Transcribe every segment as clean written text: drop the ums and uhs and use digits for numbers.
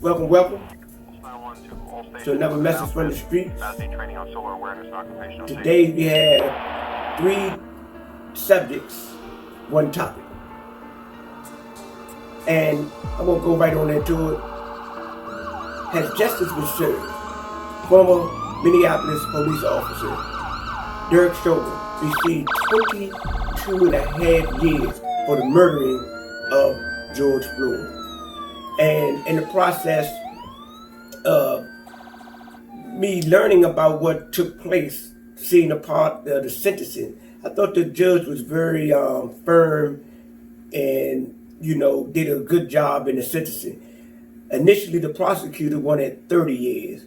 Welcome to another message from the streets. Today we have 3 subjects, 1 topic. And I'm going to go right on into it. Has justice been served? Former Minneapolis police officer Derek Chauvin received 22 and a half years for the murdering of George Floyd. And in the process of me learning about what took place, seeing a part of the sentencing, I thought the judge was very firm and, did a good job in the sentencing. Initially, the prosecutor wanted 30 years.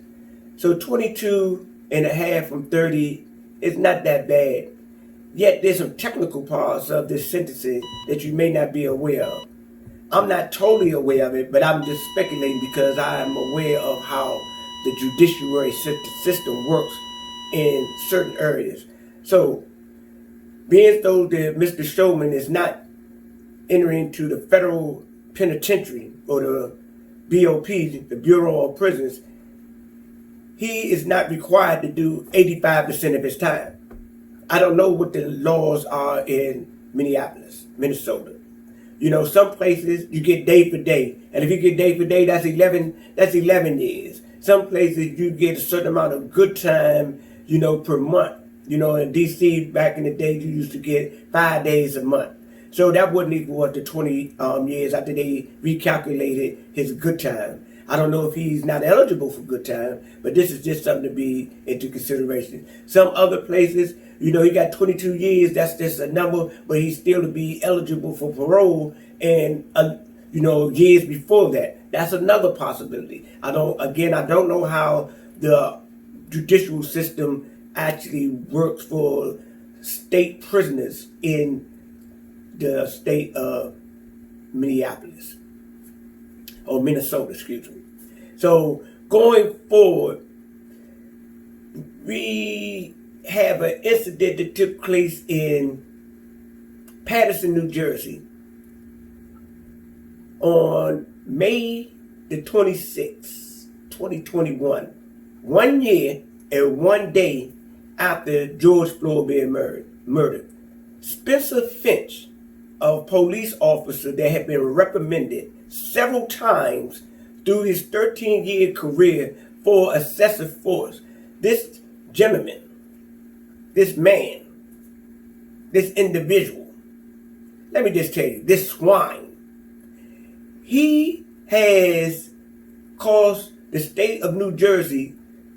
So 22 and a half from 30 is not that bad. Yet there's some technical parts of this sentencing that you may not be aware of. I'm not totally aware of it, but I'm just speculating because I am aware of how the judiciary system works in certain areas. So, being as though that Mr. Chauvin is not entering into the federal penitentiary or the BOP, the Bureau of Prisons, he is not required to do 85% of his time. I don't know what the laws are in Minneapolis, Minnesota. Some places you get day for day. And if you get day for day, that's 11 years. Some places you get a certain amount of good time, per month. In DC back in the day, you used to get 5 days a month. So that wouldn't equal up to 20 years after they recalculated his good time. I don't know if he's not eligible for good time, but this is just something to be into consideration. Some other places, he got 22 years, that's just a number, but he's still to be eligible for parole and, years before that. That's another possibility. I don't know how the judicial system actually works for state prisoners in the state of Minneapolis. Or Minnesota, excuse me. So going forward, we have an incident that took place in Paterson, New Jersey on May the 26th, 2021. 1 year and 1 day after George Floyd being murdered. Spencer Finch, a police officer that had been reprimanded several times through his 13-year career for excessive force. This gentleman, this man, this individual, let me just tell you, this swine, he has cost the state of New Jersey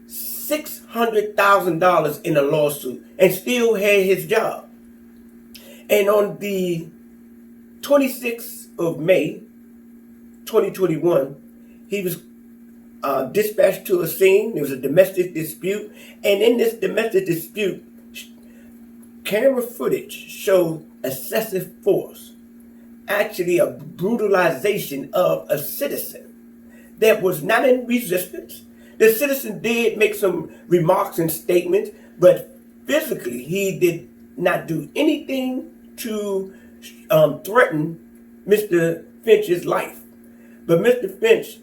$600,000 in a lawsuit and still had his job. And on the 26th of May, 2021, he was dispatched to a scene. There was a domestic dispute. And in this domestic dispute, camera footage showed excessive force, actually a brutalization of a citizen that was not in resistance. The citizen did make some remarks and statements, but physically he did not do anything to threaten Mr. Finch's life. But Mr. Finch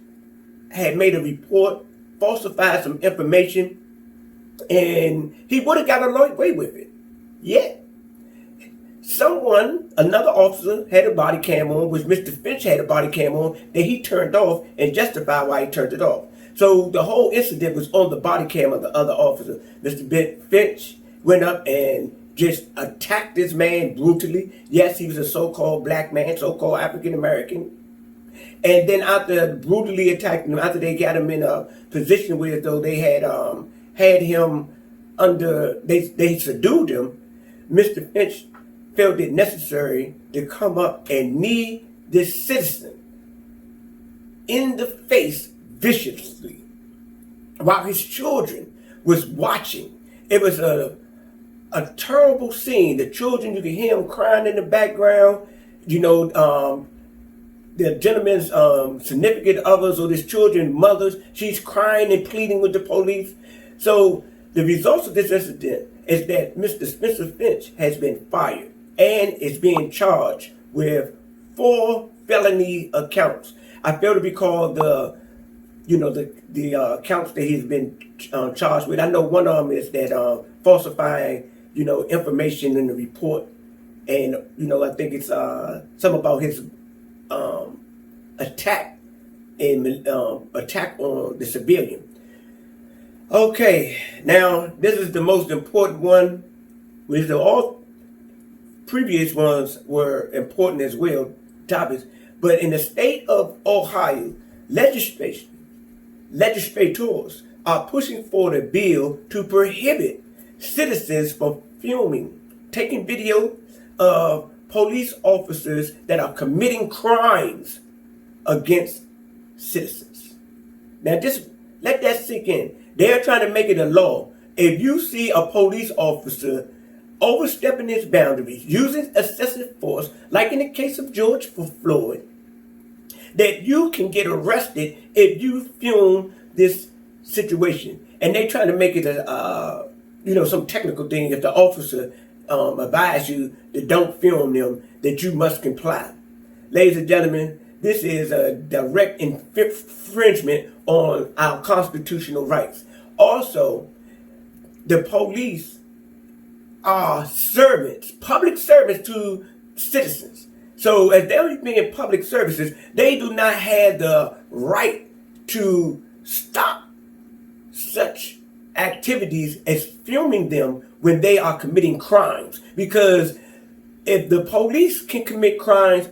had made a report, falsified some information, and he would have got away with it. Yet, another officer had a body cam on, which Mr. Finch had a body cam on, that he turned off and justified why he turned it off. So the whole incident was on the body cam of the other officer. Mr. Finch went up and just attacked this man brutally. Yes, he was a so-called black man, so-called African American. And then after brutally attacking him, after they got him in a position where though they had him under, they subdued him, Mr. Finch felt it necessary to come up and knee this citizen in the face viciously while his children was watching. It was a terrible scene. The children, you could hear them crying in the background. The gentleman's significant others or his children's mothers, she's crying and pleading with the police. So the results of this incident is that Mr. Spencer Finch has been fired and is being charged with 4 felony accounts. I fail to recall the the counts that he's been charged with. I know one of them is that falsifying, information in the report, and I think it's something about his attack on the civilian. Okay, now this is the most important one. Which all previous ones were important as well, topics. But in the state of Ohio, legislators are pushing for the bill to prohibit citizens from filming, taking video of police officers that are committing crimes against citizens. Now just let that sink in. They're trying to make it a law. If you see a police officer overstepping his boundaries, using excessive force, like in the case of George Floyd, that you can get arrested if you film this situation. And they try to make it a, some technical thing. If the officer advise you to don't film them, that you must comply. Ladies and gentlemen, this is a direct infringement on our constitutional rights. Also, the police are servants, public servants to citizens. So as they're being public services, they do not have the right to stop such activities as filming them when they are committing crimes. Because if the police can commit crimes,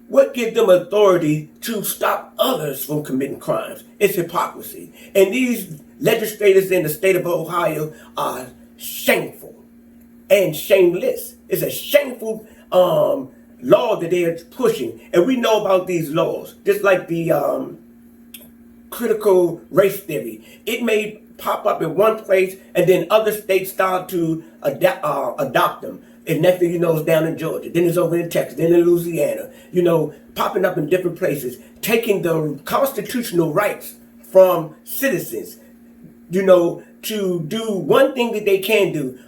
what gives them authority to stop others from committing crimes? It's hypocrisy. And these legislators in the state of Ohio are shameful and shameless. It's a shameful law that they're pushing. And we know about these laws, just like the critical race theory. It may pop up in one place and then other states start to adopt them. And next thing you know, it's down in Georgia. Then it's over in Texas. Then in Louisiana. Popping up in different places. Taking the constitutional rights from citizens, to do one thing that they can do.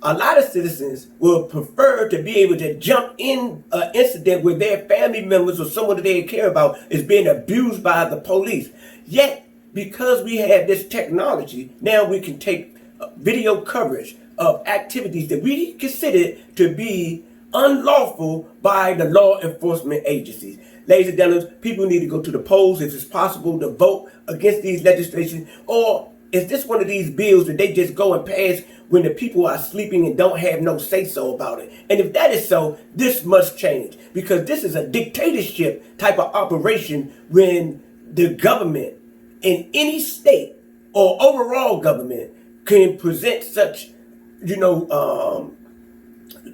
A lot of citizens will prefer to be able to jump in an incident where their family members or someone that they care about is being abused by the police. Yet, because we have this technology, now we can take video coverage of activities that we consider to be unlawful by the law enforcement agencies. Ladies and gentlemen, people need to go to the polls if it's possible to vote against these legislation. Or is this one of these bills that they just go and pass when the people are sleeping and don't have no say-so about it? And if that is so, this must change, because this is a dictatorship type of operation when the government in any state or overall government can present such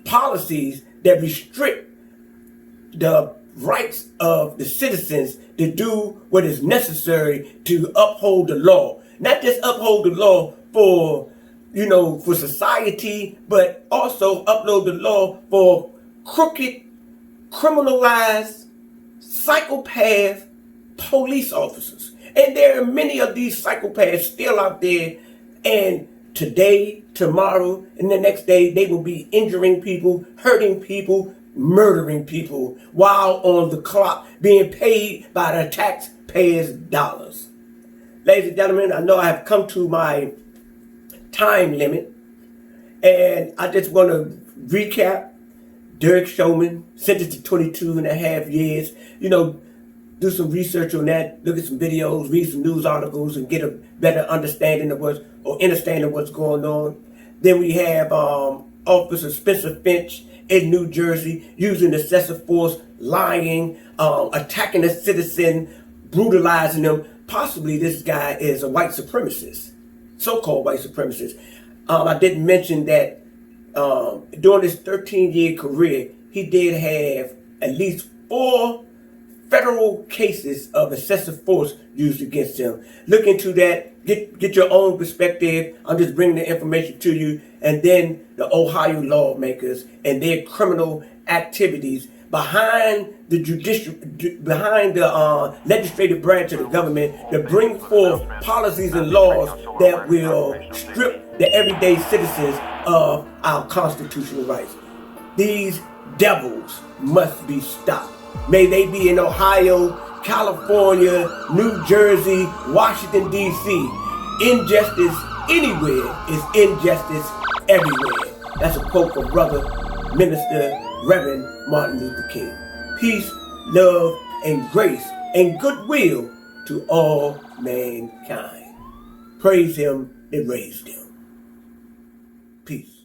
policies that restrict the rights of the citizens to do what is necessary to uphold the law. Not just uphold the law for society, but also uphold the law for crooked, criminalized, psychopath police officers. And there are many of these psychopaths still out there, and today, tomorrow, and the next day, they will be injuring people, hurting people, murdering people, while on the clock being paid by the taxpayers' dollars. Ladies and gentlemen, I know I have come to my time limit, and I just want to recap. Derek Chauvin, sentenced to 22 and a half years. Do some research on that, look at some videos, read some news articles, and get a better understanding of what's going on. Then we have Officer Spencer Finch in New Jersey using excessive force, lying, attacking a citizen, brutalizing them. Possibly this guy is a white supremacist, so-called white supremacist. I didn't mention that during his 13-year career, he did have at least 4 federal cases of excessive force used against him. Look into that. Get your own perspective. I'm just bringing the information to you. And then the Ohio lawmakers and their criminal activities behind the legislative branch of the government to bring forth policies and laws that will strip the everyday citizens of our constitutional rights. These devils must be stopped. May they be in Ohio, California, New Jersey, Washington, D.C. Injustice anywhere is injustice everywhere. That's a quote from Brother Minister Reverend Martin Luther King. Peace, love, and grace and goodwill to all mankind. Praise him that raised him. Peace.